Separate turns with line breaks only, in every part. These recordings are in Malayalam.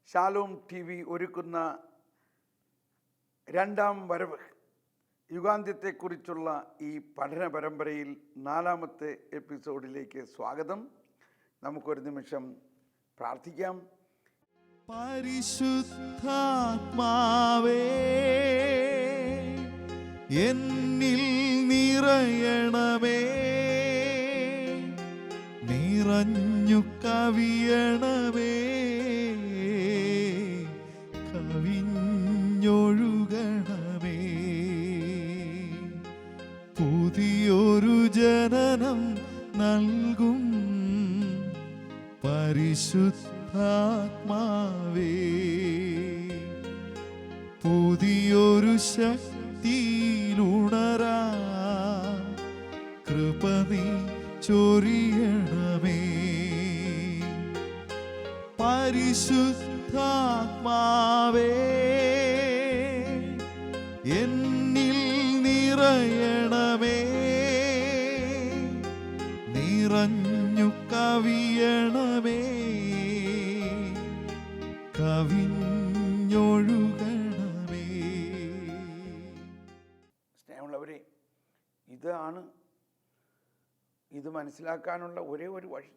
ഷാലോം TV ഒരുക്കുന്ന രണ്ടാം വരവ് യുഗാന്ത്യത്തെക്കുറിച്ചുള്ള ഈ പഠന പരമ്പരയിൽ 4ാമത്തെ എപ്പിസോഡിലേക്ക് സ്വാഗതം. നമുക്കൊരു നിമിഷം പ്രാർത്ഥിക്കാം.
പരിശുദ്ധാത്മാവേ, എന്നിൽ നിറയണമേ, നിറഞ്ഞു കവിയണമേ, കവിഞ്ഞൊഴുകണമേ. പുതിയൊരു ജനനം നൽകും പരിശുദ്ധാത്മാവേ, പുതിയൊരു ശക്തിയിലുണരാ കൃപ നീ ചൊരിയണമേ. പരിശുദ്ധാത്മാവേ, എന്നിൽ നിറയണമേ, നിറഞ്ഞു കവിയണമേ, കവിഞ്ഞൊഴുകണമേ.
സ്നേഹമുള്ളവരെ, ഇത് മനസ്സിലാക്കാനുള്ള ഒരേ ഒരു വഴി.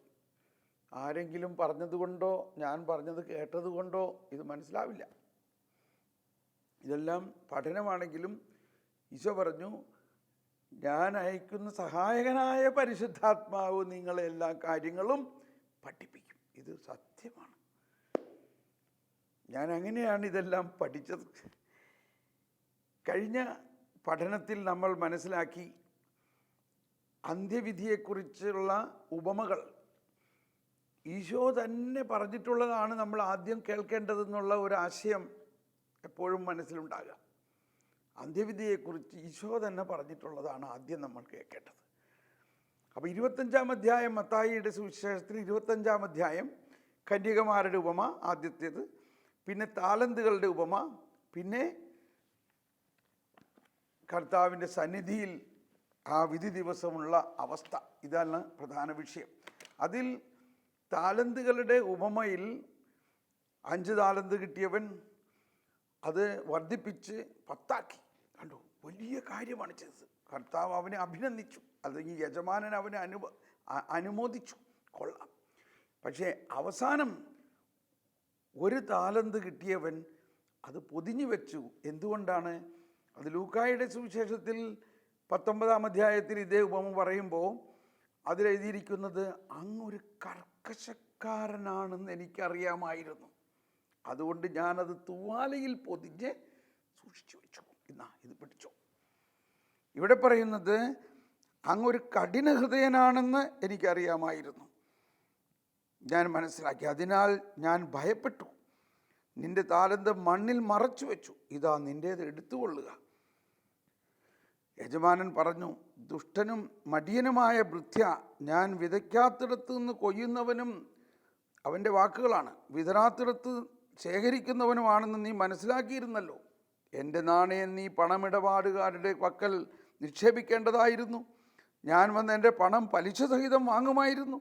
ആരെങ്കിലും പറഞ്ഞതുകൊണ്ടോ ഞാൻ പറഞ്ഞത് കേട്ടതുകൊണ്ടോ ഇത് മനസ്സിലാവില്ല. ഇതെല്ലാം പഠനമാണെങ്കിലും ഈശോ പറഞ്ഞു, ഞാൻ അയക്കുന്ന സഹായകനായ പരിശുദ്ധാത്മാവ് നിങ്ങളെ എല്ലാ കാര്യങ്ങളും പഠിപ്പിക്കും. ഇത് സത്യമാണ്. ഞാൻ അങ്ങനെയാണ് ഇതെല്ലാം പഠിച്ചത്. കഴിഞ്ഞ പഠനത്തിൽ നമ്മൾ മനസ്സിലാക്കി അന്ത്യവിധിയെക്കുറിച്ചുള്ള ഉപമകൾ ഈശോ തന്നെ പറഞ്ഞിട്ടുള്ളതാണ് നമ്മൾ ആദ്യം കേൾക്കേണ്ടതെന്നുള്ള ഒരു ആശയം എപ്പോഴും മനസ്സിലുണ്ടാകുക. അന്ത്യവിധിയെക്കുറിച്ച് ഈശോ തന്നെ പറഞ്ഞിട്ടുള്ളതാണ് ആദ്യം നമ്മൾ കേൾക്കേണ്ടത്. അപ്പോൾ 25-ാം അധ്യായം മത്തായിയുടെ സുവിശേഷത്തിൽ 25-ാം അധ്യായം കന്യകമാരുടെ ഉപമ ആദ്യത്തേത്, പിന്നെ താലന്തുകളുടെ ഉപമ, പിന്നെ കർത്താവിൻ്റെ സന്നിധിയിൽ ആ വിധി ദിവസമുള്ള അവസ്ഥ. ഇതാണ് പ്രധാന വിഷയം. അതിൽ താലന്തുകളുടെ ഉപമയിൽ 5 താലന്ത് കിട്ടിയവൻ അത് വർദ്ധിപ്പിച്ച് 10 കണ്ടു. വലിയ കാര്യമാണ് ചെയ്തത്. കർത്താവ് അവനെ അഭിനന്ദിച്ചു, അല്ലെങ്കിൽ യജമാനൻ അവനെ അനുമോദിച്ചു. കൊള്ളാം. പക്ഷേ അവസാനം 1 താലന്ത് കിട്ടിയവൻ അത് പൊതിഞ്ഞു വെച്ചു. എന്തുകൊണ്ടാണ്? അത് ലൂക്കായുടെ സുവിശേഷത്തിൽ 19-ാം അധ്യായത്തിൽ ഇതേ ഉപമ പറയുമ്പോൾ അതിലെഴുതിയിരിക്കുന്നത്, അങ്ങൊരു കർക്കശക്കാരനാണെന്ന് എനിക്കറിയാമായിരുന്നു, അതുകൊണ്ട് ഞാനത് തൂവാലയിൽ പൊതിഞ്ഞ് സൂക്ഷിച്ചു വെച്ചു. എന്നാ ഇത് പിടിച്ചോ. ഇവിടെ പറയുന്നത്, അങ്ങൊരു കഠിന ഹൃദയനാണെന്ന് എനിക്കറിയാമായിരുന്നു, ഞാൻ മനസ്സിലാക്കി, അതിനാൽ ഞാൻ ഭയപ്പെട്ടു. നിന്റെ താലന്ത് മണ്ണിൽ മറച്ചു വെച്ചു, ഇതാ നിൻ്റേത് എടുത്തുകൊള്ളുക. യജമാനൻ പറഞ്ഞു, ദുഷ്ടനും മടിയനുമായ ഭൃത്യ, ഞാൻ വിതയ്ക്കാത്തിടത്ത് നിന്ന് കൊയ്യുന്നവനും അവൻ്റെ വാക്കുകളാണ്, വിതറാത്തിടത്ത് ശേഖരിക്കുന്നവനുമാണെന്ന് നീ മനസ്സിലാക്കിയിരുന്നല്ലോ. എൻ്റെ നാണയം നീ പണമിടപാടുകാരുടെ പക്കൽ നിക്ഷേപിക്കേണ്ടതായിരുന്നു. ഞാൻ വന്ന് എൻ്റെ പണം പലിശ സഹിതം വാങ്ങുമായിരുന്നു.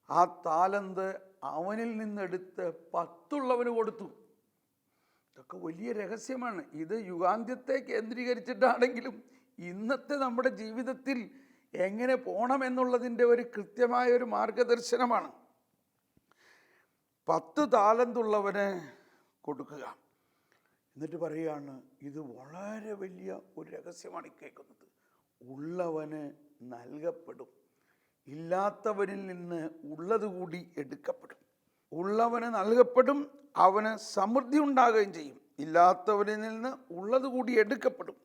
ആ താലന്ത് അവനിൽ നിന്നെടുത്ത് 10 കൊടുത്തു. ഇതൊക്കെ വലിയ രഹസ്യമാണ്. ഇത് യുഗാന്ത്യത്തെ കേന്ദ്രീകരിച്ചിട്ടാണെങ്കിലും ഇന്നത്തെ നമ്മുടെ ജീവിതത്തിൽ എങ്ങനെ പോകണമെന്നുള്ളതിൻ്റെ ഒരു കൃത്യമായ ഒരു മാർഗദർശനമാണ്. 10 താലന്തുള്ളവന് കൊടുക്കുക. എന്നിട്ട് പറയുകയാണ്, ഇത് വളരെ വലിയ ഒരു രഹസ്യമാണ് കേൾക്കുന്നത്. ഉള്ളവന് നൽകപ്പെടും, ഇല്ലാത്തവനിൽ നിന്ന് ഉള്ളത് കൂടി എടുക്കപ്പെടും. ഉള്ളവന് നൽകപ്പെടും, അവന് സമൃദ്ധി ഉണ്ടാകുകയും ചെയ്യും. ഇല്ലാത്തവനിൽ നിന്ന് ഉള്ളത് കൂടി എടുക്കപ്പെടും.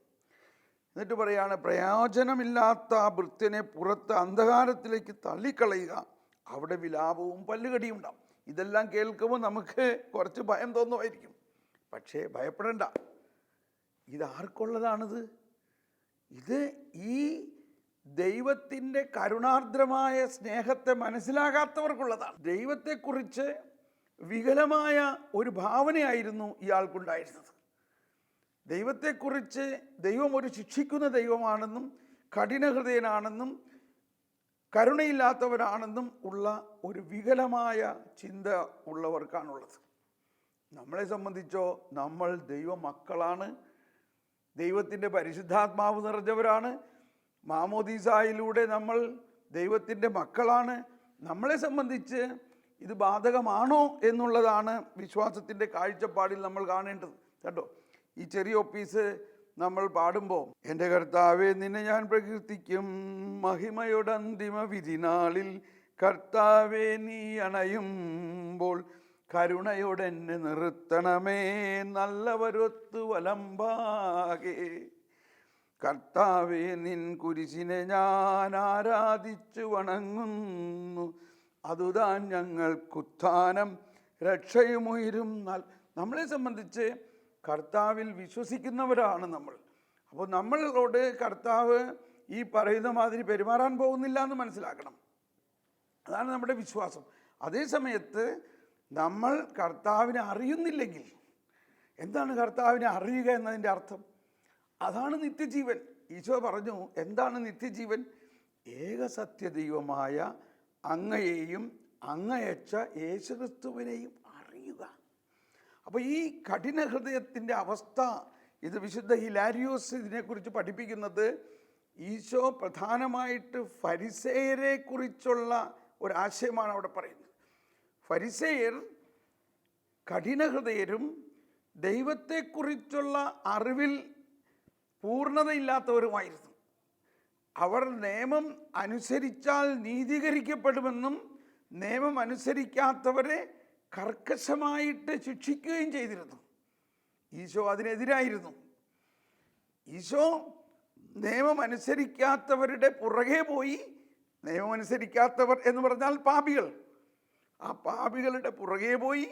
എന്നിട്ട് പറയാണ്, പ്രയോജനമില്ലാത്ത ആ ഭൃത്യനെ പുറത്ത് അന്ധകാരത്തിലേക്ക് തള്ളിക്കളയുക, അവിടെ വിലാപവും പല്ലുകടിയും ഉണ്ടാവും. ഇതെല്ലാം കേൾക്കുമ്പോൾ നമുക്ക് കുറച്ച് ഭയം തോന്നുമായിരിക്കും. പക്ഷേ ഭയപ്പെടേണ്ട. ഇതാർക്കുള്ളതാണിത്? ഇത് ഈ ദൈവത്തിൻ്റെ കരുണാർദ്രമായ സ്നേഹത്തെ മനസ്സിലാകാത്തവർക്കുള്ളതാണ്. ദൈവത്തെക്കുറിച്ച് വികലമായ ഒരു ഭാവനയായിരുന്നു ഇയാൾക്കുണ്ടായിരുന്നത്. ദൈവത്തെക്കുറിച്ച് ദൈവം ഒരു ശിക്ഷിക്കുന്ന ദൈവമാണെന്നും കഠിനഹൃദയനാണെന്നും കരുണയില്ലാത്തവരാണെന്നും ഉള്ള ഒരു വികലമായ ചിന്ത ഉള്ളവർക്കാണുള്ളത്. നമ്മളെ സംബന്ധിച്ചോ നമ്മൾ ദൈവ മക്കളാണ്, ദൈവത്തിൻ്റെ പരിശുദ്ധാത്മാവ് നിറഞ്ഞവരാണ്. മാമോദീസായിലൂടെ നമ്മൾ ദൈവത്തിൻ്റെ മക്കളാണ്. നമ്മളെ സംബന്ധിച്ച് ഇത് ബാധകമാണോ എന്നുള്ളതാണ് വിശ്വാസത്തിൻ്റെ കാഴ്ചപ്പാടിൽ നമ്മൾ കാണേണ്ടത് കേട്ടോ. ഈ ചെറിയ ഒപ്പീസ് നമ്മൾ പാടുമ്പോൾ, എൻ്റെ കർത്താവേ നിന്നെ ഞാൻ പ്രകീർത്തിക്കും മഹിമയുടെ അന്തിമ വിധിനാളിൽ, കർത്താവേ നീ അണയുമ്പോൾ കരുണയോടെ എന്നെ നിർത്തണമേ നല്ലവരൊത്തു വലമ്പാകെ. കർത്താവേ നിൻ കുരിശിനെ ഞാൻ ആരാധിച്ചു വണങ്ങുന്നു, അതുതാൻ ഞങ്ങൾക്കുത്ഥാനം രക്ഷയുമുയരും. നമ്മളെ സംബന്ധിച്ച് കർത്താവിൽ വിശ്വസിക്കുന്നവരാണ് നമ്മൾ. അപ്പോൾ നമ്മളോട് കർത്താവ് ഈ പറയുന്ന മാതിരി പെരുമാറാൻ പോകുന്നില്ല എന്ന് മനസ്സിലാക്കണം. അതാണ് നമ്മുടെ വിശ്വാസം. അതേ സമയത്ത് നമ്മൾ കർത്താവിനെ അറിയുന്നില്ലെങ്കിൽ, എന്താണ് കർത്താവിനെ അറിയുക എന്നതിൻ്റെ അർത്ഥം? അതാണ് നിത്യജീവൻ. ഈശോ പറഞ്ഞു, എന്താണ് നിത്യജീവൻ? ഏകസത്യദൈവമായ അങ്ങയെയും അങ്ങയച്ച യേശുക്രിസ്തുവിനെയും അറിയുക. അപ്പോൾ ഈ കഠിന ഹൃദയത്തിൻ്റെ അവസ്ഥ, ഇത് വിശുദ്ധ ഹിലാരിയോസ് ഇതിനെക്കുറിച്ച് പഠിപ്പിക്കുന്നത്, ഈശോ പ്രധാനമായിട്ട് ഫരിസേയരെ കുറിച്ചുള്ള ഒരാശയമാണ് അവിടെ പറയുന്നത്. ഫരിസേയർ കഠിനഹൃദയരും ദൈവത്തെക്കുറിച്ചുള്ള അറിവിൽ പൂർണ്ണതയില്ലാത്തവരുമായിരുന്നു. അവർ നിയമം അനുസരിച്ചാൽ നീതീകരിക്കപ്പെടുമെന്നും നിയമം അനുസരിക്കാത്തവരെ കർക്കശമായിട്ട് ശിക്ഷിക്കുകയും ചെയ്തിരുന്നു. ഈശോ അതിനെതിരായിരുന്നു. ഈശോ നിയമം അനുസരിക്കാത്തവരുടെ പുറകെ പോയി, നിയമം അനുസരിക്കാത്തവർ എന്ന് പറഞ്ഞാൽ പാപികൾ, ആ പാപികളുടെ പുറകെ പോയി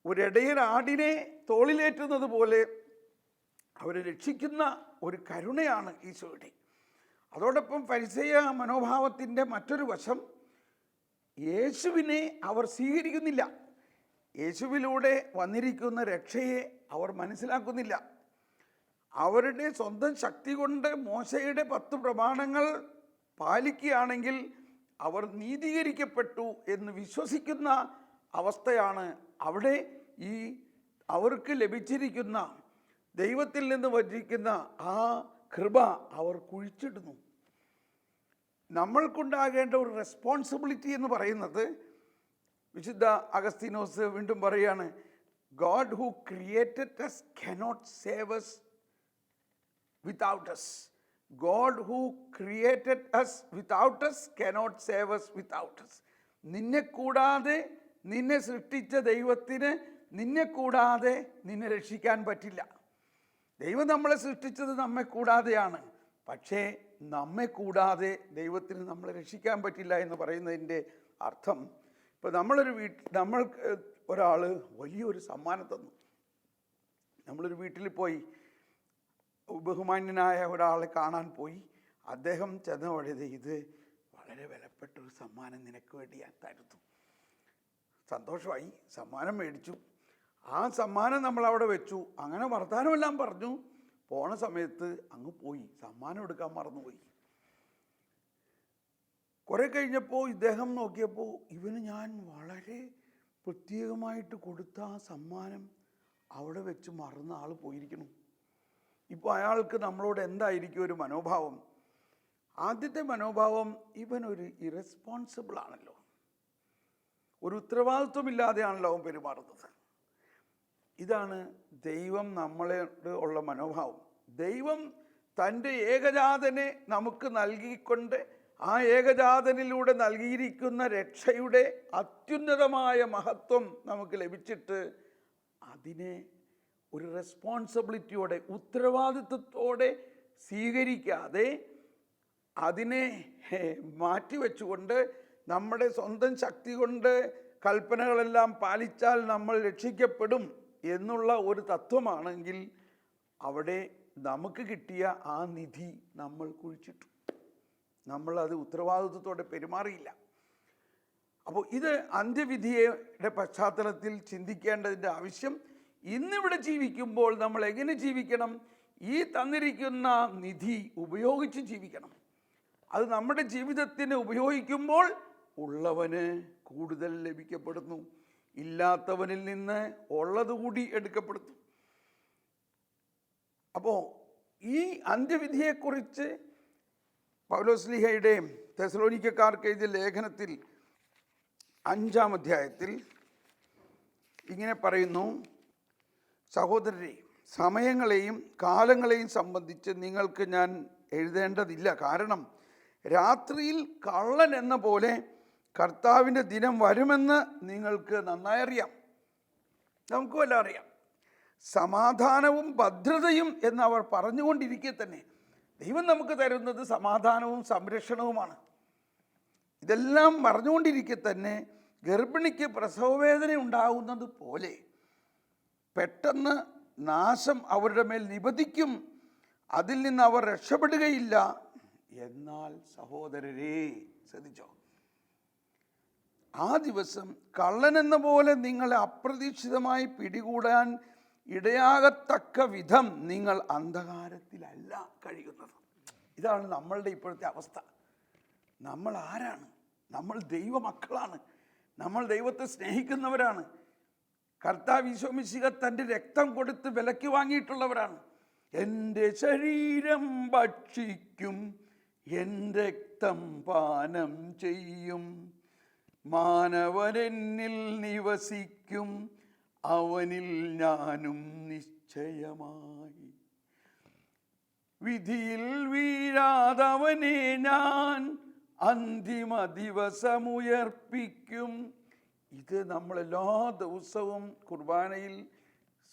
ഒരിടയൻ ആടിനെ തോളിലേറ്റുന്നത് പോലെ അവരെ രക്ഷിക്കുന്ന ഒരു കരുണയാണ് ഈശോയുടെ. അതോടൊപ്പം ഫരിസേയ മനോഭാവത്തിൻ്റെ മറ്റൊരു വശം, യേശുവിനെ അവർ സ്വീകരിക്കുന്നില്ല. യേശുവിലൂടെ വന്നിരിക്കുന്ന രക്ഷയെ അവർ മനസ്സിലാക്കുന്നില്ല. അവരുടെ സ്വന്തം ശക്തി കൊണ്ട് മോശയുടെ 10 പ്രമാണങ്ങൾ പാലിക്കുകയാണെങ്കിൽ അവർ നീതീകരിക്കപ്പെട്ടു എന്ന് വിശ്വസിക്കുന്ന അവസ്ഥയാണ്. അവിടെ ഈ അവർക്ക് ലഭിച്ചിരിക്കുന്ന ദൈവത്തിൽ നിന്ന് വച്ചിരിക്കുന്ന ആ കൃപ അവർ കുഴിച്ചിടുന്നു. നമ്മൾക്കുണ്ടാകേണ്ട ഒരു റെസ്പോൺസിബിലിറ്റി എന്ന് പറയുന്നത്, വിശുദ്ധ അഗസ്തീനോസ് വീണ്ടും പറയാണ്, God who created us cannot save us without us. God who created us without us cannot save us without us. നിന്നെ കൂടാതെ, നിന്നെ സൃഷ്ടിച്ച ദൈവത്തിന് നിന്നെ കൂടാതെ നിന്നെ രക്ഷിക്കാൻ പറ്റില്ല. ദൈവം നമ്മളെ സൃഷ്ടിച്ചത് നമ്മെ കൂടാതെയാണ്. പക്ഷേ നമ്മെ കൂടാതെ ദൈവത്തിന് നമ്മളെ രക്ഷിക്കാൻ പറ്റില്ല എന്ന് പറയുന്നതിൻ്റെ അർത്ഥം, ഇപ്പോൾ നമ്മൾക്ക് ഒരാൾ വലിയൊരു സമ്മാനം തന്നു. നമ്മളൊരു വീട്ടിൽ പോയി, ബഹുമാന്യനായ ഒരാളെ കാണാൻ പോയി. അദ്ദേഹം ചെന്ന വഴിയത്, ഇത് വളരെ വിലപ്പെട്ടൊരു സമ്മാനം നിനക്ക് വേണ്ടി ഞാൻ തരുന്നു. സന്തോഷമായി, സമ്മാനം മേടിച്ചു. ആ സമ്മാനം നമ്മൾ അവിടെ വെച്ചു. അങ്ങനെ വർത്തമാനമെല്ലാം പറഞ്ഞു. പോണ സമയത്ത് അങ്ങ് പോയി, സമ്മാനം എടുക്കാൻ മറന്നുപോയി. കുറെ കഴിഞ്ഞപ്പോൾ ഇദ്ദേഹം നോക്കിയപ്പോൾ, ഇവന് ഞാൻ വളരെ പ്രത്യേകമായിട്ട് കൊടുത്ത ആ സമ്മാനം അവിടെ വെച്ച് മറന്ന ആൾ പോയിരിക്കണം. ഇപ്പോൾ അയാൾക്ക് നമ്മളോട് എന്തായിരിക്കും ഒരു മനോഭാവം? ആദ്യത്തെ മനോഭാവം, ഇവനൊരു ഇറസ്പോൺസിബിൾ ആണല്ലോ, ഒരു ഉത്തരവാദിത്വമില്ലാതെയാണല്ലോ അവൻ പെരുമാറുന്നത്. ഇതാണ് ദൈവം നമ്മളോട് ഉള്ള മനോഭാവം. ദൈവം തൻ്റെ ഏകജാതനെ നമുക്ക് നൽകിക്കൊണ്ട് ആ ഏകജാതനിലൂടെ നൽകിയിരിക്കുന്ന രക്ഷയുടെ അത്യുന്നതമായ മഹത്വം നമുക്ക് ലഭിച്ചിട്ട് അതിനെ ഒരു റെസ്പോൺസിബിലിറ്റിയോടെ, ഉത്തരവാദിത്വത്തോടെ സ്വീകരിക്കാതെ അതിനെ മാറ്റിവെച്ചുകൊണ്ട് നമ്മുടെ സ്വന്തം ശക്തി കൊണ്ട് കൽപ്പനകളെല്ലാം പാലിച്ചാൽ നമ്മൾ രക്ഷിക്കപ്പെടും എന്നുള്ള ഒരു തത്വമാണെങ്കിൽ അവിടെ നമുക്ക് കിട്ടിയ ആ നിധി നമ്മൾ കുഴിച്ചിട്ടു. നമ്മളത് ഉത്തരവാദിത്വത്തോടെ പെരുമാറിയില്ല. അപ്പോൾ ഇത് അന്ത്യവിധിയുടെ പശ്ചാത്തലത്തിൽ ചിന്തിക്കേണ്ടതിൻ്റെ ആവശ്യം, ഇന്നിവിടെ ജീവിക്കുമ്പോൾ നമ്മൾ എങ്ങനെ ജീവിക്കണം? ഈ തന്നിരിക്കുന്ന നിധി ഉപയോഗിച്ച് ജീവിക്കണം. അത് നമ്മുടെ ജീവിതത്തിന് ഉപയോഗിക്കുമ്പോൾ ഉള്ളവന് കൂടുതൽ ലഭിക്കപ്പെടുന്നു. ഇല്ലാത്തവനിൽ നിന്ന് ഉള്ളതുകൂടി എടുക്കപ്പെടുത്തും. അപ്പോൾ ഈ അന്ത്യവിധിയെക്കുറിച്ച് പൗലോസ്ലീഹയുടെ തെസലോനിക്കക്കാർക്ക് എഴുതിയ ലേഖനത്തിൽ 5-ാം അധ്യായത്തിൽ ഇങ്ങനെ പറയുന്നു: സഹോദരരെ, സമയങ്ങളെയും കാലങ്ങളെയും സംബന്ധിച്ച് നിങ്ങൾക്ക് ഞാൻ എഴുതേണ്ടതില്ല. കാരണം രാത്രിയിൽ കള്ളൻ എന്ന പോലെ കർത്താവിൻ്റെ ദിനം വരുമെന്ന് നിങ്ങൾക്ക് നന്നായി അറിയാം. നമുക്കും എല്ലാം അറിയാം. സമാധാനവും ഭദ്രതയും എന്ന് അവർ പറഞ്ഞുകൊണ്ടിരിക്കെ തന്നെ ദൈവം നമുക്ക് തരുന്നത് സമാധാനവും സംരക്ഷണവുമാണ്. ഇതെല്ലാം പറഞ്ഞുകൊണ്ടിരിക്കെ തന്നെ ഗർഭിണിക്ക് പ്രസവവേദന ഉണ്ടാകുന്നത് പോലെ പെട്ടെന്ന് നാശം അവരുടെ മേൽ നിപതിക്കും. അതിൽ നിന്ന് അവർ രക്ഷപ്പെടുകയില്ല. എന്നാൽ സഹോദരരെ, ശ്രദ്ധിച്ചോ, ആ ദിവസം കള്ളനെന്ന പോലെ നിങ്ങളെ അപ്രതീക്ഷിതമായി പിടികൂടാൻ ഇടയാകത്തക്ക വിധം നിങ്ങൾ അന്ധകാരത്തിലല്ല കഴിയുന്നത്. ഇതാണ് നമ്മളുടെ ഇപ്പോഴത്തെ അവസ്ഥ. നമ്മൾ ആരാണ്? നമ്മൾ ദൈവമക്കളാണ്. നമ്മൾ ദൈവത്തെ സ്നേഹിക്കുന്നവരാണ്. കർത്താവ് ഈശോ മിശിഹ തൻ്റെ രക്തം കൊടുത്ത് വിലയ്ക്ക് വാങ്ങിയിട്ടുള്ളവരാണ്. എൻ്റെ ശരീരം ഭക്ഷിക്കും, എൻ്റെ രക്തം പാനം ചെയ്യും, മാനവനെന്നിൽ നിവസിക്കും, അവനിൽ ഞാനും നിശ്ചയമായി. വിധിയിൽ വീഴാതവനെ ഞാൻ അന്തിമ ദിവസമുയർപ്പിക്കും. ഇത് നമ്മളെല്ലാ ദിവസവും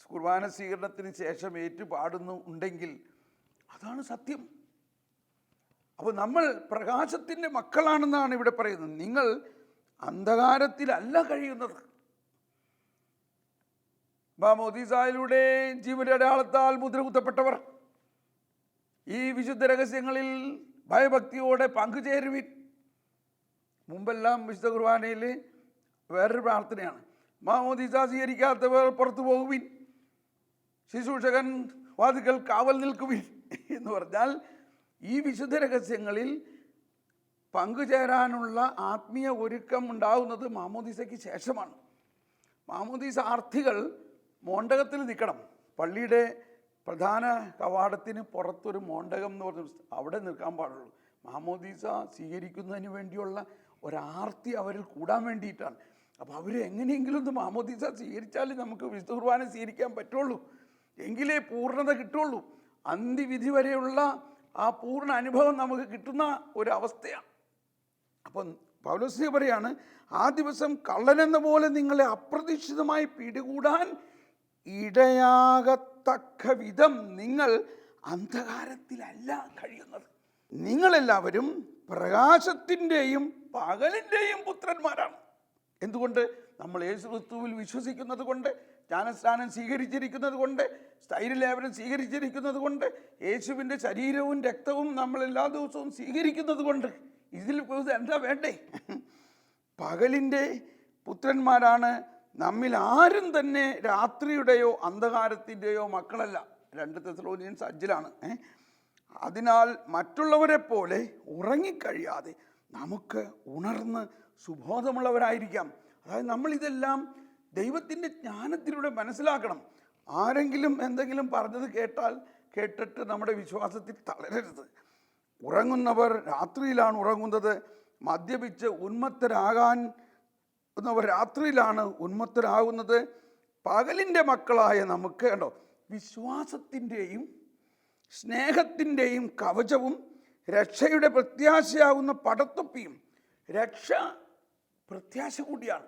കുർബാന സ്വീകരണത്തിന് ശേഷം ഏറ്റുപാടുന്നു ഉണ്ടെങ്കിൽ അതാണ് സത്യം. അപ്പോൾ നമ്മൾ പ്രകാശത്തിൻ്റെ മക്കളാണെന്നാണ് ഇവിടെ പറയുന്നത്. നിങ്ങൾ അന്ധകാരത്തിലല്ല കഴിയുന്നത്. മാമോദീസായിലൂടെ ജീവന്റെ അടയാളത്താൽ മുദ്രകുത്തപ്പെട്ടവർ ഈ വിശുദ്ധ രഹസ്യങ്ങളിൽ ഭയഭക്തിയോടെ പങ്കുചേരുവിൻ. മുമ്പെല്ലാം വിശുദ്ധ കുർബാനയിൽ വേറൊരു പ്രാർത്ഥനയാണ്: മാമോദീസ സ്വീകരിക്കാത്തവർ പുറത്തു പോകുവിൻ, ശുശ്രൂഷകൻ വാതിക്കൽ കാവൽ നിൽക്കുവിൻ എന്ന് പറഞ്ഞാൽ ഈ വിശുദ്ധ രഹസ്യങ്ങളിൽ പങ്കുചേരാനുള്ള ആത്മീയ ഒരുക്കം ഉണ്ടാകുന്നത് മാമോദീസയ്ക്ക് ശേഷമാണ്. മാമോദീസാർത്ഥികൾ മോണ്ടകത്തിൽ നിൽക്കണം. പള്ളിയുടെ പ്രധാന കവാടത്തിന് പുറത്തൊരു മോണ്ടകം എന്ന് പറഞ്ഞ അവിടെ നിൽക്കാൻ പാടുള്ളൂ. മാമോദീസ സ്വീകരിക്കുന്നതിന് വേണ്ടിയുള്ള ഒരാർത്തി അവരിൽ കൂടാൻ വേണ്ടിയിട്ടാണ്. അപ്പോൾ അവർ എങ്ങനെയെങ്കിലും ഒന്ന് മാമോദീസ സ്വീകരിച്ചാലേ നമുക്ക് വിശുദ്ധ കുർബാന സ്വീകരിക്കാൻ പറ്റുള്ളൂ, എങ്കിലേ പൂർണ്ണത കിട്ടുള്ളൂ. അന്ത്യവിധി വരെയുള്ള ആ പൂർണ്ണ അനുഭവം നമുക്ക് കിട്ടുന്ന ഒരവസ്ഥയാണ്. അപ്പം പൗലോസ് പറയാണ്, ആ ദിവസം കള്ളനെന്ന പോലെ നിങ്ങളെ അപ്രതീക്ഷിതമായി പിടികൂടാൻ ഇടയാകത്തക്ക വിധം നിങ്ങൾ അന്ധകാരത്തിലല്ല കഴിയുന്നത്. നിങ്ങളെല്ലാവരും പ്രകാശത്തിൻ്റെയും പകലിൻ്റെയും പുത്രന്മാരാണ്. എന്തുകൊണ്ട്? നമ്മൾ യേശുക്രിസ്തുവിൽ വിശ്വസിക്കുന്നത് കൊണ്ട്, ജ്ഞാനസ്നാനം സ്വീകരിച്ചിരിക്കുന്നത് കൊണ്ട്, സ്ഥൈര്യലേപനം സ്വീകരിച്ചിരിക്കുന്നത് കൊണ്ട്, യേശുവിൻ്റെ ശരീരവും രക്തവും നമ്മൾ എല്ലാ ദിവസവും സ്വീകരിക്കുന്നത് കൊണ്ട്. ഇതിൽ എന്താ വേണ്ടേ? പകലിൻ്റെ പുത്രന്മാരാണ്. നമ്മിൽ ആരും തന്നെ രാത്രിയുടെയോ അന്ധകാരത്തിൻ്റെയോ മക്കളല്ല. 2 തെസ്സലോനിയൻസ് 5 അതിനാൽ മറ്റുള്ളവരെ പോലെ ഉറങ്ങിക്കഴിയാതെ നമുക്ക് ഉണർന്ന് സുബോധമുള്ളവരായിരിക്കാം. അതായത് നമ്മളിതെല്ലാം ദൈവത്തിൻ്റെ ജ്ഞാനത്തിലൂടെ മനസ്സിലാക്കണം. ആരെങ്കിലും എന്തെങ്കിലും പറഞ്ഞത് കേട്ടിട്ട് നമ്മുടെ വിശ്വാസത്തിൽ തളരരുത്. ഉറങ്ങുന്നവർ രാത്രിയിലാണ് ഉറങ്ങുന്നത്. മദ്യപിച്ച് ഉന്മത്തരാകുന്നവർ രാത്രിയിലാണ് ഉന്മത്തരാകുന്നത്. പകലിൻ്റെ മക്കളായ നമുക്ക് കണ്ടോ, വിശ്വാസത്തിൻ്റെയും സ്നേഹത്തിൻ്റെയും കവചവും രക്ഷയുടെ പ്രത്യാശയാകുന്ന പടത്തൊപ്പിയും. രക്ഷ പ്രത്യാശ കൂടിയാണ്.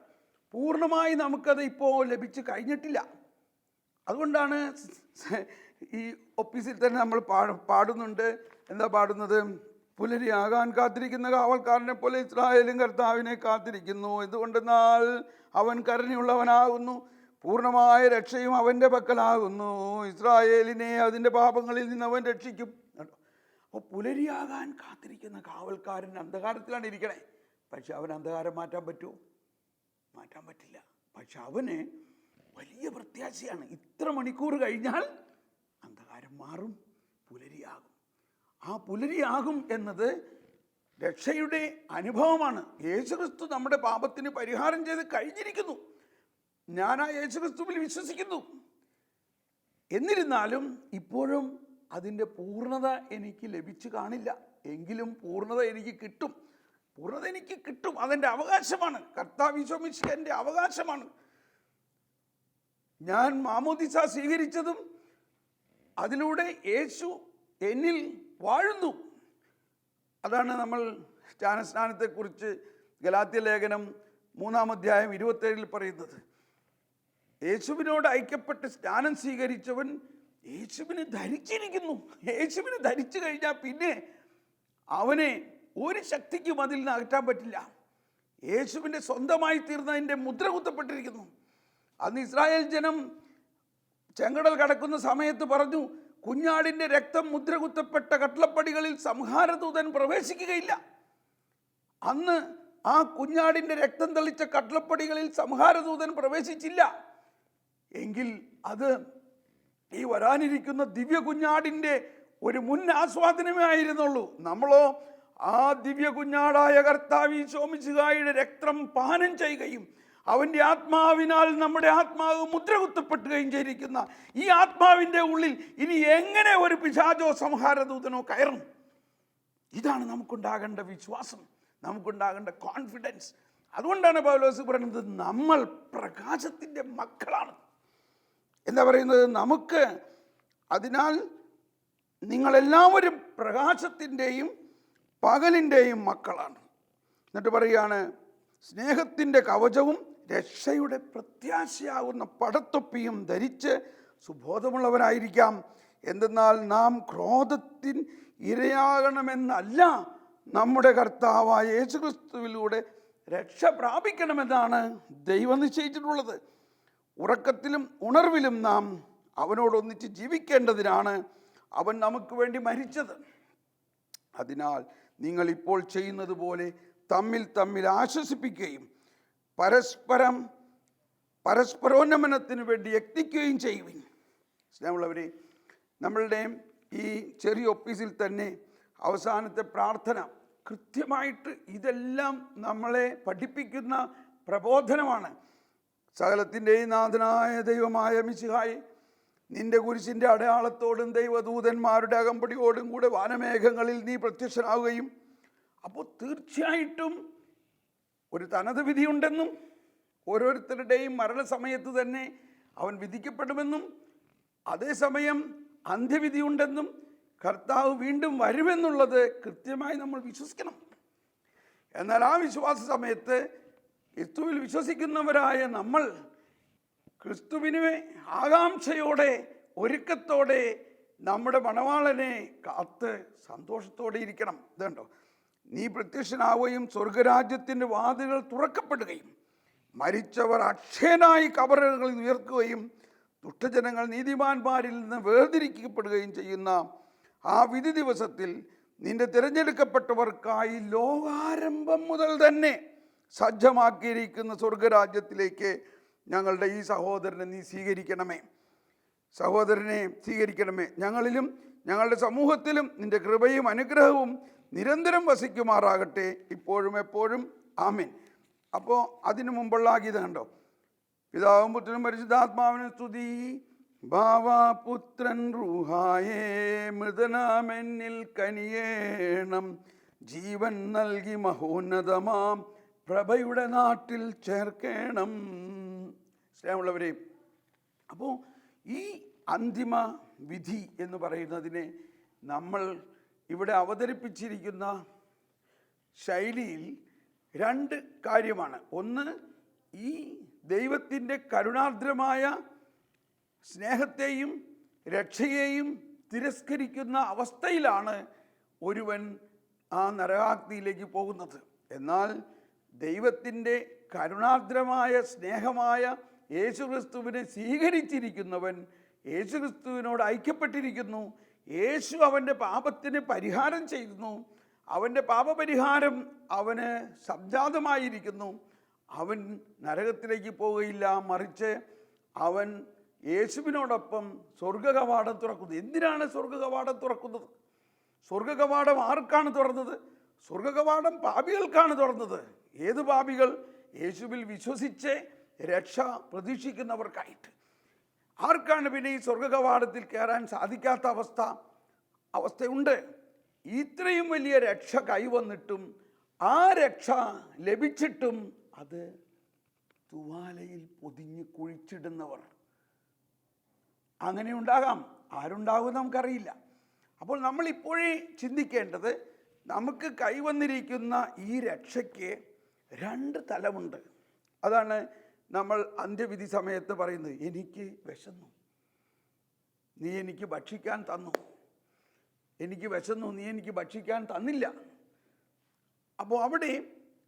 പൂർണ്ണമായി നമുക്കത് ഇപ്പോൾ ലഭിച്ചു കഴിഞ്ഞിട്ടില്ല. അതുകൊണ്ടാണ് ഈ ഒപ്പീസിൽ തന്നെ നമ്മൾ പാടുന്നുണ്ട്. എന്താ പാടുന്നത്? പുലരിയാകാൻ കാത്തിരിക്കുന്ന കാവൽക്കാരനെ പോലെ ഇസ്രായേലും കർത്താവിനെ കാത്തിരിക്കുന്നു. എന്തുകൊണ്ടെന്നാൽ അവൻ കരുണയുള്ളവനാകുന്നു, പൂർണ്ണമായ രക്ഷയും അവൻ്റെ പക്കലാകുന്നു. ഇസ്രായേലിനെ അതിൻ്റെ പാപങ്ങളിൽ നിന്ന് അവൻ രക്ഷിക്കും. കേട്ടോ, അപ്പോൾ പുലരിയാകാൻ കാത്തിരിക്കുന്ന കാവൽക്കാരൻ അന്ധകാരത്തിലാണ് ഇരിക്കണേ. പക്ഷെ അവൻ അന്ധകാരം മാറ്റാൻ പറ്റുമോ? മാറ്റാൻ പറ്റില്ല. പക്ഷെ അവന് വലിയ പ്രത്യാശയാണ്. ഇത്ര മണിക്കൂർ കഴിഞ്ഞാൽ അന്ധകാരം മാറും, പുലരിയാകും. ആ പുലരിയാകും എന്നത് രക്ഷയുടെ അനുഭവമാണ്. യേശുക്രിസ്തു നമ്മുടെ പാപത്തിന് പരിഹാരം ചെയ്ത് കഴിഞ്ഞിരിക്കുന്നു. ഞാൻ ആ യേശുക്രിസ്തുവിൽ വിശ്വസിക്കുന്നു. എന്നിരുന്നാലും ഇപ്പോഴും അതിൻ്റെ പൂർണ്ണത എനിക്ക് ലഭിച്ചു കാണില്ല. എങ്കിലും പൂർണ്ണത എനിക്ക് കിട്ടും. പൂർണ്ണത എനിക്ക് കിട്ടും. അതെൻ്റെ അവകാശമാണ്. കർത്താവ് ഈശോ മിശിഹായുടെ അവകാശമാണ്. ഞാൻ മാമോദിസ സ്വീകരിച്ചതും അതിലൂടെ യേശു എന്നിൽ വാഴുന്നു. അതാണ് നമ്മൾ ജ്ഞാനസ്നാനത്തെക്കുറിച്ച് ഗലാത്യ ലേഖനം 3-ാം അധ്യായം 27 പറയുന്നത്. യേശുവിനോട് ഐക്യപ്പെട്ട് സ്നാനം സ്വീകരിച്ചവൻ യേശുവിനെ ധരിച്ചിരിക്കുന്നു. യേശുവിനെ ധരിച്ചു കഴിഞ്ഞാൽ പിന്നെ അവനെ ഒരു ശക്തിക്കും അതിൽ നിന്ന് അകറ്റാൻ പറ്റില്ല. യേശുവിൻ്റെ സ്വന്തമായി തീർന്നതിൻ്റെ മുദ്ര കുത്തപ്പെട്ടിരിക്കുന്നു. അന്ന് ഇസ്രായേൽ ജനം ചെങ്കടൽ കടക്കുന്ന സമയത്ത് പറഞ്ഞു, കുഞ്ഞാടിൻ്റെ രക്തം മുദ്ര കുത്തപ്പെട്ട കട്ടളപ്പടികളിൽ സംഹാരദൂതൻ പ്രവേശിക്കുകയില്ല. അന്ന് ആ കുഞ്ഞാടിൻ്റെ രക്തം തെളിച്ച കട്ടളപ്പടികളിൽ സംഹാരദൂതൻ പ്രവേശിച്ചില്ല. എങ്കിൽ അത് ഈ വരാനിരിക്കുന്ന ദിവ്യ കുഞ്ഞാടിൻ്റെ ഒരു മുൻ ആസ്വാദനമേ ആയിരുന്നുള്ളൂ. നമ്മളോ ആ ദിവ്യ കുഞ്ഞാടായ കർത്താവ് ഈശോ മിശിഹായുടെ രക്തം പാനം ചെയ്യുകയും അവൻ്റെ ആത്മാവിനാൽ നമ്മുടെ ആത്മാവ് മുദ്ര കുത്തപ്പെട്ടുകയും ചെയ്തിരിക്കുന്ന ഈ ആത്മാവിൻ്റെ ഉള്ളിൽ ഇനി എങ്ങനെ ഒരു പിശാചോ സംഹാരദൂതനോ കയറും? ഇതാണ് നമുക്കുണ്ടാകേണ്ട വിശ്വാസം, നമുക്കുണ്ടാകേണ്ട കോൺഫിഡൻസ്. അതുകൊണ്ടാണ് പൗലോസ് പറയുന്നത് നമ്മൾ പ്രകാശത്തിൻ്റെ മക്കളാണ്. എന്താ പറയുന്നത്? നമുക്ക് അതിനാൽ നിങ്ങളെല്ലാവരും പ്രകാശത്തിൻ്റെയും പകലിൻ്റെയും മക്കളാണ്. എന്നിട്ട് പറയുകയാണ്, സ്നേഹത്തിൻ്റെ കവചവും രക്ഷയുടെ പ്രത്യാശയാകുന്ന പടത്തൊപ്പിയും ധരിച്ച് സുബോധമുള്ളവരായിരിക്കാം. എന്തെന്നാൽ നാം ക്രോധത്തിന് ഇരയാകണമെന്നല്ല, നമ്മുടെ കർത്താവായ യേശുക്രിസ്തുവിലൂടെ രക്ഷ പ്രാപിക്കണമെന്നാണ് ദൈവം നിശ്ചയിച്ചിട്ടുള്ളത്. ഉറക്കത്തിലും ഉണർവിലും നാം അവനോടൊന്നിച്ച് ജീവിക്കേണ്ടതിനാണ് അവൻ നമുക്ക് വേണ്ടി മരിച്ചത്. അതിനാൽ നിങ്ങൾ ഇപ്പോൾ ചെയ്യുന്നത് പോലെ തമ്മിൽ തമ്മിൽ ആശ്വസിപ്പിക്കുകയും പരസ്പരോന്നമനത്തിന് വേണ്ടി യത്നിക്കുകയും ചെയ്യുവിൻ. സ്നേഹമുള്ളവരെ, നമ്മളുടെ ഈ ചെറിയ ഓഫീസിൽ തന്നെ അവസാനത്തെ പ്രാർത്ഥന കൃത്യമായിട്ട് ഇതെല്ലാം നമ്മളെ പഠിപ്പിക്കുന്ന പ്രബോധനമാണ്. സകലത്തിൻ്റെയും നാഥനായ ദൈവമായ മിശിഹായെ, നിന്റെ കുരിശിൻ്റെ അടയാളത്തോടും ദൈവദൂതന്മാരുടെ അകമ്പടിയോടും കൂടെ വാനമേഘങ്ങളിൽ നീ പ്രത്യക്ഷനാവുകയും, അപ്പോൾ തീർച്ചയായിട്ടും ഒരു തനത് വിധിയുണ്ടെന്നും ഓരോരുത്തരുടെയും മരണസമയത്ത് തന്നെ അവൻ വിധിക്കപ്പെടുമെന്നും അതേസമയം അന്ത്യവിധിയുണ്ടെന്നും കർത്താവ് വീണ്ടും വരുമെന്നുള്ളത് കൃത്യമായി നമ്മൾ വിശ്വസിക്കണം. എന്നാൽ ആ വിശ്വാസ സമയത്ത് ക്രിസ്തുവിൽ വിശ്വസിക്കുന്നവരായ നമ്മൾ ക്രിസ്തുവിനെ ആകാംക്ഷയോടെ ഒരുക്കത്തോടെ നമ്മുടെ മണവാളനെ കാത്ത് സന്തോഷത്തോടെ ഇരിക്കണം. ഇതുണ്ടോ, നീ പ്രത്യക്ഷനാവുകയും സ്വർഗരാജ്യത്തിൻ്റെ വാതിലുകൾ തുറക്കപ്പെടുകയും മരിച്ചവർ അക്ഷയനായി കബറുകളിൽ ഉയർക്കുകയും ദുഷ്ടജനങ്ങൾ നീതിമാന്മാരിൽ നിന്ന് വേർതിരിക്കപ്പെടുകയും ചെയ്യുന്ന ആ വിധി ദിവസത്തിൽ നിന്റെ തിരഞ്ഞെടുക്കപ്പെട്ടവർക്കായി ലോകാരംഭം മുതൽ തന്നെ സജ്ജമാക്കിയിരിക്കുന്ന സ്വർഗരാജ്യത്തിലേക്ക് ഞങ്ങളുടെ ഈ സഹോദരനെ നീ സ്വീകരിക്കണമേ. സഹോദരനെ സ്വീകരിക്കണമേ. ഞങ്ങളിലും ഞങ്ങളുടെ സമൂഹത്തിലും നിന്റെ കൃപയും അനുഗ്രഹവും നിരന്തരം വസിക്കുമാറാകട്ടെ, ഇപ്പോഴും എപ്പോഴും. ആമേൻ. അപ്പോൾ അതിനു മുമ്പുള്ള ഗീതം കണ്ടോ, പിതാവും പുത്രനും പരിശുദ്ധാത്മാവിനും സ്തുതി. ഭാവപുത്രൻ റൂഹായേ മൃതനാമെന്നിൽ കനിയേണം, ജീവൻ നൽകി മഹോന്നതമാം പ്രഭയുടെ നാട്ടിൽ ചേർക്കണം. സ്നേഹമുള്ളവരെ, അപ്പോൾ ഈ അന്തിമ വിധി എന്ന് പറയുന്നതിനെ നമ്മൾ ഇവിടെ അവതരിപ്പിച്ചിരിക്കുന്ന ശൈലിയിൽ രണ്ട് കാര്യമാണ്. ഒന്ന്, ഈ ദൈവത്തിൻ്റെ കരുണാർദ്രമായ സ്നേഹത്തെയും രക്ഷയെയും തിരസ്കരിക്കുന്ന അവസ്ഥയിലാണ് ഒരുവൻ ആ നരകാഗ്നിയിലേക്ക് പോകുന്നത്. എന്നാൽ ദൈവത്തിൻ്റെ കരുണാർദ്രമായ സ്നേഹമായ യേശുക്രിസ്തുവിനെ സ്വീകരിച്ചിരിക്കുന്നവൻ യേശുക്രിസ്തുവിനോട് ഐക്യപ്പെട്ടിരിക്കുന്നു. യേശു അവൻ്റെ പാപത്തിന് പരിഹാരം ചെയ്യുന്നു. അവൻ്റെ പാപപരിഹാരം അവന് സംജാതമായിരിക്കുന്നു. അവൻ നരകത്തിലേക്ക് പോവുകയില്ല, മറിച്ച് അവൻ യേശുവിനോടൊപ്പം സ്വർഗകവാടം തുറക്കുന്നു. എന്തിനാണ് സ്വർഗകവാടം തുറക്കുന്നത്? സ്വർഗകവാടം ആർക്കാണ് തുറന്നത്? സ്വർഗകവാടം പാപികൾക്കാണ് തുറന്നത്. ഏത് പാപികൾ? യേശുവിൽ വിശ്വസിച്ച് രക്ഷ പ്രതീക്ഷിക്കുന്നവർക്കായിട്ട്. ആർക്കാണ് പിന്നെ ഈ സ്വർഗകവാടത്തിൽ കയറാൻ സാധിക്കാത്ത അവസ്ഥയുണ്ട്? ഇത്രയും വലിയ രക്ഷ കൈവന്നിട്ടും ആ രക്ഷ ലഭിച്ചിട്ടും അത് തുവാലയിൽ പൊതിഞ്ഞ് കുഴിച്ചിടുന്നവർ അങ്ങനെ ഉണ്ടാകാം. ആരുണ്ടാകും നമുക്കറിയില്ല. അപ്പോൾ നമ്മൾ ഇപ്പോഴേ ചിന്തിക്കേണ്ടത്, നമുക്ക് കൈവന്നിരിക്കുന്ന ഈ രക്ഷയ്ക്ക് 2 തലമുണ്ട്. അതാണ് നമ്മൾ അന്ത്യവിധി സമയത്ത് പറയുന്നത്, എനിക്ക് വിശന്നു, നീ എനിക്ക് ഭക്ഷിക്കാൻ തന്നു, എനിക്ക് വിശന്നു, നീ എനിക്ക് ഭക്ഷിക്കാൻ തന്നില്ല. അപ്പോൾ അവിടെ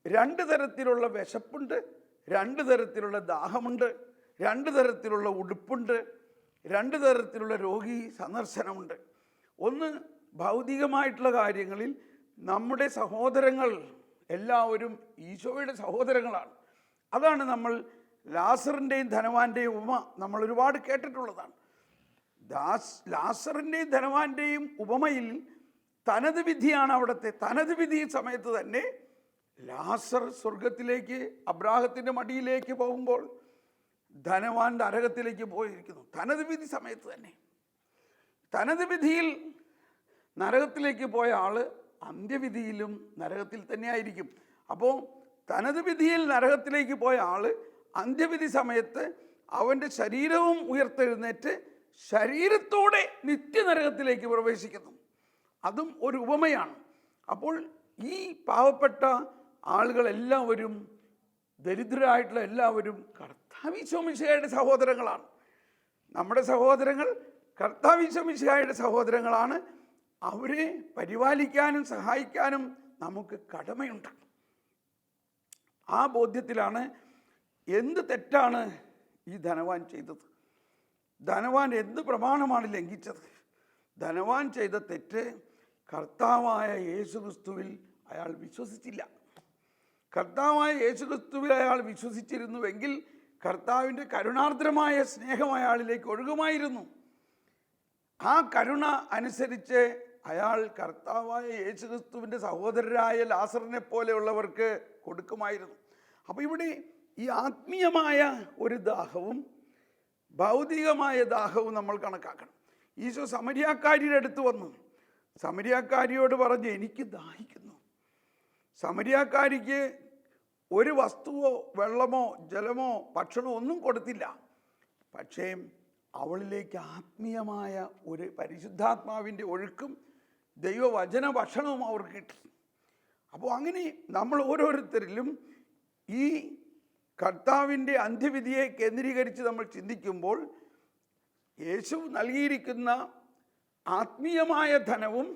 2 തരത്തിലുള്ള വിശപ്പുണ്ട്, 2 തരത്തിലുള്ള ദാഹമുണ്ട്, 2 തരത്തിലുള്ള ഉടുപ്പുണ്ട്, 2 തരത്തിലുള്ള രോഗി സന്ദർശനമുണ്ട്. ഒന്ന്, ഭൗതികമായിട്ടുള്ള കാര്യങ്ങളിൽ നമ്മുടെ സഹോദരങ്ങൾ എല്ലാവരും ഈശോയുടെ സഹോദരങ്ങളാണ്. അതാണ് നമ്മൾ ലാസറിൻ്റെയും ധനവാന്റെയും ഉപമ നമ്മൾ ഒരുപാട് കേട്ടിട്ടുള്ളതാണ്. ലാസറിൻ്റെയും ധനവാന്റെയും ഉപമയിൽ തനത് വിധിയാണ് അവിടുത്തെ. തനത് വിധി സമയത്ത് തന്നെ ലാസർ സ്വർഗത്തിലേക്ക് അബ്രാഹത്തിൻ്റെ മടിയിലേക്ക് പോകുമ്പോൾ ധനവാൻ നരകത്തിലേക്ക് പോയിരിക്കുന്നു. തനത് വിധി സമയത്ത് തന്നെ. തനത് വിധിയിൽ നരകത്തിലേക്ക് പോയ ആൾ അന്ത്യവിധിയിലും നരകത്തിൽ തന്നെ ആയിരിക്കും. അപ്പോൾ തനത് വിധിയിൽ നരകത്തിലേക്ക് പോയ ആൾ അന്ത്യവിധി സമയത്ത് അവൻ്റെ ശരീരവും ഉയർത്തെഴുന്നേറ്റ് ശരീരത്തോടെ നിത്യനരകത്തിലേക്ക് പ്രവേശിക്കുന്നു. അതും ഒരു ഉപമയാണ്. അപ്പോൾ ഈ പാവപ്പെട്ട ആളുകളെല്ലാവരും, ദരിദ്രരായിട്ടുള്ള എല്ലാവരും കർത്താവ് ഈശോ മിശിഹായുടെ സഹോദരങ്ങളാണ്. നമ്മുടെ സഹോദരങ്ങൾ കർത്താവ് ഈശോ മിശിഹായുടെ സഹോദരങ്ങളാണ്. അവരെ പരിപാലിക്കാനും സഹായിക്കാനും നമുക്ക് കടമയുണ്ട്. ആ ബോധ്യത്തിലാണ് എന്ത് തെറ്റാണ് ഈ ധനവാൻ ചെയ്തത്. ധനവാൻ എന്ത് പ്രമാണമാണ് ലംഘിച്ചത്? ധനവാൻ ചെയ്ത തെറ്റ്, കർത്താവായ യേശുക്രിസ്തുവിൽ അയാൾ വിശ്വസിച്ചില്ല. കർത്താവായ യേശുക്രിസ്തുവിൽ അയാൾ വിശ്വസിച്ചിരുന്നുവെങ്കിൽ കർത്താവിൻ്റെ കരുണാർദ്രമായ സ്നേഹം അയാളിലേക്ക് ഒഴുകുമായിരുന്നു. ആ കരുണ അനുസരിച്ച് അയാൾ കർത്താവായ യേശുക്രിസ്തുവിൻ്റെ സഹോദരരായ ലാസറിനെ പോലെയുള്ളവർക്ക് കൊടുക്കുമായിരുന്നു. അപ്പോൾ ഇവിടെ ഈ ആത്മീയമായ ഒരു ദാഹവും ഭൗതികമായ ദാഹവും നമ്മൾ കണക്കാക്കണം. ഈശോ സമരിയാക്കാരിയുടെ അടുത്ത് വന്നു. സമരിയാക്കാരിയോട് പറഞ്ഞ്, എനിക്ക് ദാഹിക്കുന്നു. സമരിയാക്കാരിക്ക് ഒരു വസ്തുവോ വെള്ളമോ ജലമോ ഭക്ഷണമോ ഒന്നും കൊടുത്തില്ല. പക്ഷേ അവളിലേക്ക് ആത്മീയമായ ഒരു പരിശുദ്ധാത്മാവിൻ്റെ ഒഴുക്കും ദൈവവചന ഭക്ഷണവും അവർക്ക് കിട്ടി. അപ്പോൾ അങ്ങനെ നമ്മൾ ഓരോരുത്തരിലും ഈ കർത്താവിൻ്റെ അന്ത്യവിധിയെ കേന്ദ്രീകരിച്ച് നമ്മൾ ചിന്തിക്കുമ്പോൾ യേശു നൽകിയിരിക്കുന്ന ആത്മീയമായ ധനവും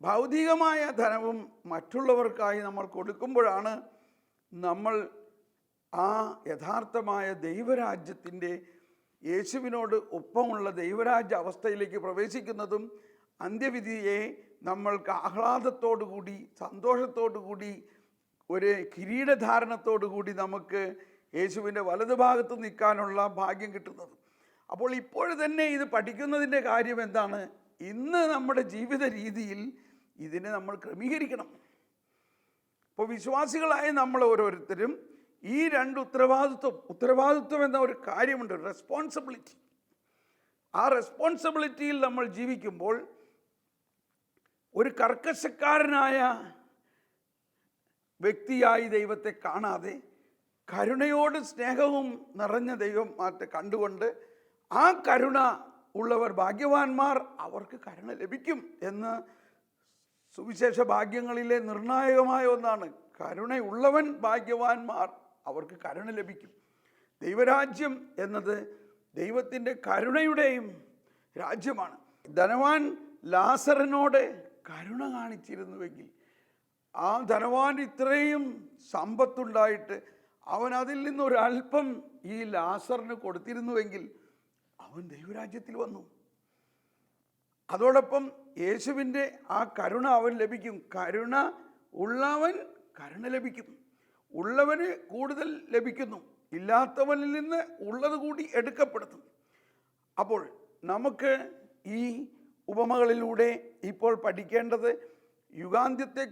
ഭൗതികമായ ധനവും മറ്റുള്ളവർക്കായി നമ്മൾ കൊടുക്കുമ്പോഴാണ് നമ്മൾ ആ യഥാർത്ഥമായ ദൈവരാജ്യത്തിൻ്റെ, യേശുവിനോട് ഒപ്പമുള്ള ദൈവരാജ്യ അവസ്ഥയിലേക്ക് പ്രവേശിക്കുന്നതും അന്ത്യവിധിയെ നമ്മൾക്ക് ആഹ്ലാദത്തോടു കൂടി, സന്തോഷത്തോടു കൂടി, ഒരു കിരീടധാരണത്തോടു കൂടി നമുക്ക് യേശുവിൻ്റെ വലതുഭാഗത്ത് നിൽക്കാനുള്ള ഭാഗ്യം കിട്ടുന്നത്. അപ്പോൾ ഇപ്പോൾ തന്നെ ഇത് പഠിക്കുന്നതിൻ്റെ കാര്യം എന്താണ്? ഇന്ന് നമ്മുടെ ജീവിത രീതിയിൽ ഇതിനെ നമ്മൾ ക്രമീകരിക്കണം. ഇപ്പോൾ വിശ്വാസികളായ നമ്മൾ ഓരോരുത്തരും ഈ 2 ഉത്തരവാദിത്വം എന്ന ഒരു കാര്യമുണ്ട്, റെസ്പോൺസിബിലിറ്റി. ആ റെസ്പോൺസിബിലിറ്റിയിൽ നമ്മൾ ജീവിക്കുമ്പോൾ ഒരു കർക്കശക്കാരനായ വ്യക്തിയായി ദൈവത്തെ കാണാതെ കരുണയോട് സ്നേഹവും നിറഞ്ഞ ദൈവത്തെ കണ്ടുകൊണ്ട് ആ കരുണ ഉള്ളവർ ഭാഗ്യവാന്മാർ, അവർക്ക് കരുണ ലഭിക്കും എന്ന് സുവിശേഷ ഭാഗ്യങ്ങളിലെ നിർണായകമായ ഒന്നാണ്. കരുണയുള്ളവൻ ഭാഗ്യവാന്മാർ, അവർക്ക് കരുണ ലഭിക്കും. ദൈവരാജ്യം എന്നത് ദൈവത്തിൻ്റെ കരുണയുടെയും രാജ്യമാണ്. ധനവാൻ ലാസറിനോട് കരുണ കാണിച്ചിരുന്നുവെങ്കിൽ, ആ ധനവാൻ ഇത്രയും സമ്പത്തുണ്ടായിട്ട് അവൻ അതിൽ നിന്നൊരല്പം ഈ ലാസറിന് കൊടുത്തിരുന്നുവെങ്കിൽ അവൻ ദൈവരാജ്യത്തിൽ വന്നു. അതോടൊപ്പം യേശുവിൻ്റെ ആ കരുണ അവൻ ലഭിക്കും. കരുണ ഉള്ളവൻ കരുണ ലഭിക്കും. ഉള്ളവന് കൂടുതൽ ലഭിക്കുന്നു, ഇല്ലാത്തവനിൽ നിന്ന് ഉള്ളത് കൂടി എടുക്കപ്പെടുന്നു. അപ്പോൾ നമുക്ക് ഈ ഉപമകളിലൂടെ ഇപ്പോൾ പഠിക്കേണ്ടത് യുഗാന്ത്യത്തെ,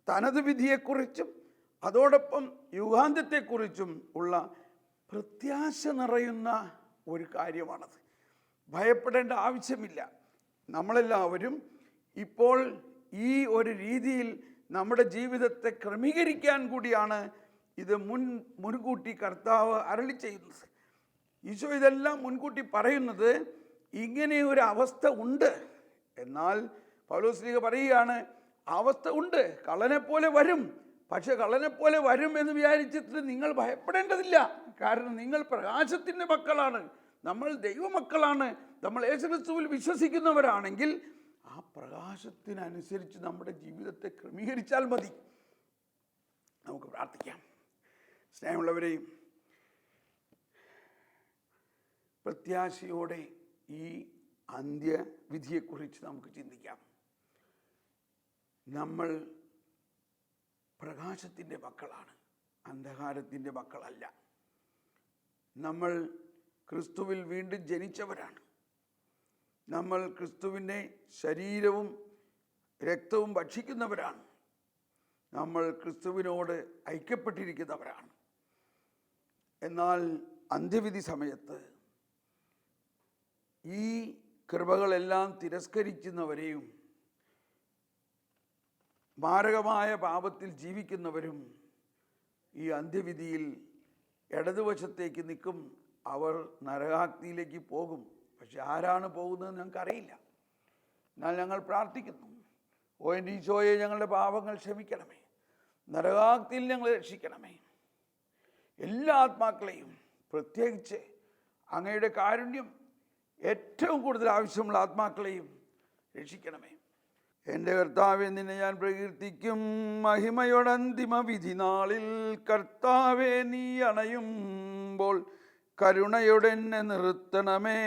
തനത് വിധിയെക്കുറിച്ചും അതോടൊപ്പം യുഗാന്ത്യത്തെക്കുറിച്ചും ഉള്ള പ്രത്യാശ നിറയുന്ന ഒരു കാര്യമാണത്. ഭയപ്പെടേണ്ട ആവശ്യമില്ല. നമ്മളെല്ലാവരും ഇപ്പോൾ ഈ ഒരു രീതിയിൽ നമ്മുടെ ജീവിതത്തെ ക്രമീകരിക്കാൻ കൂടിയാണ് ഇത് മുൻകൂട്ടി കർത്താവ് അരുളി ചെയ്യുന്നത്. ഈശോ ഇതെല്ലാം മുൻകൂട്ടി പറയുന്നത് ഇങ്ങനെ ഒരു അവസ്ഥ ഉണ്ട്. എന്നാൽ പൗലോസ്ലീഹ പറയുകയാണ്, അവസ്ഥ ഉണ്ട്, കള്ളനെപ്പോലെ വരും. പക്ഷെ കള്ളനെപ്പോലെ വരും എന്ന് വിചാരിച്ചിട്ട് നിങ്ങൾ ഭയപ്പെടേണ്ടതില്ല. കാരണം നിങ്ങൾ പ്രകാശത്തിൻ്റെ മക്കളാണ്, നമ്മൾ ദൈവമക്കളാണ്. നമ്മൾ യേശുക്രിസ്തുവിൽ വിശ്വസിക്കുന്നവരാണെങ്കിൽ ആ പ്രകാശത്തിനനുസരിച്ച് നമ്മുടെ ജീവിതത്തെ ക്രമീകരിച്ചാൽ മതി. നമുക്ക് പ്രാർത്ഥിക്കാം. സ്നേഹമുള്ളവരെയും, പ്രത്യാശയോടെ ഈ അന്ത്യവിധിയെക്കുറിച്ച് നമുക്ക് ചിന്തിക്കാം. നമ്മൾ പ്രകാശത്തിൻ്റെ മക്കളാണ്, അന്ധകാരത്തിൻ്റെ മക്കളല്ല. നമ്മൾ ക്രിസ്തുവിൽ വീണ്ടും ജനിച്ചവരാണ്. നമ്മൾ ക്രിസ്തുവിൻ്റെ ശരീരവും രക്തവും ഭക്ഷിക്കുന്നവരാണ്. നമ്മൾ ക്രിസ്തുവിനോട് ഐക്യപ്പെട്ടിരിക്കുന്നവരാണ്. എന്നാൽ അന്ത്യവിധി സമയത്ത് ഈ കൃപകളെല്ലാം തിരസ്കരിക്കുന്നവരെയും മാരകമായ പാപത്തിൽ ജീവിക്കുന്നവരും ഈ അന്ത്യവിധിയിൽ ഇടതുവശത്തേക്ക് നിൽക്കും. അവർ നരകാഗ്നിയിലേക്ക് പോകും. പക്ഷെ ആരാണ് പോകുന്നത് ഞങ്ങൾക്കറിയില്ല. എന്നാൽ ഞങ്ങൾ പ്രാർത്ഥിക്കുന്നു, ഓ എൻ്റെ ഈശോയെ, ഞങ്ങളുടെ പാപങ്ങൾ ക്ഷമിക്കണമേ, നരകാഗ്നിയിൽ ഞങ്ങളെ രക്ഷിക്കണമേ. എല്ലാ ആത്മാക്കളെയും, പ്രത്യേകിച്ച് അങ്ങയുടെ കാരുണ്യം ഏറ്റവും കൂടുതൽ ആവശ്യമുള്ള ആത്മാക്കളെയും രക്ഷിക്കണമേ. എൻ്റെ കർത്താവെ, നിന്നെ ഞാൻ പ്രകീർത്തിക്കും. മഹിമയോടന്തിമ വിധി നാളിൽ കർത്താവെ, നീ അണയുമ്പോൾ കരുണയോടെന്നെ നിർത്തണമേ.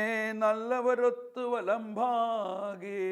നല്ലവരൊത്തു വലംഭാഗേ.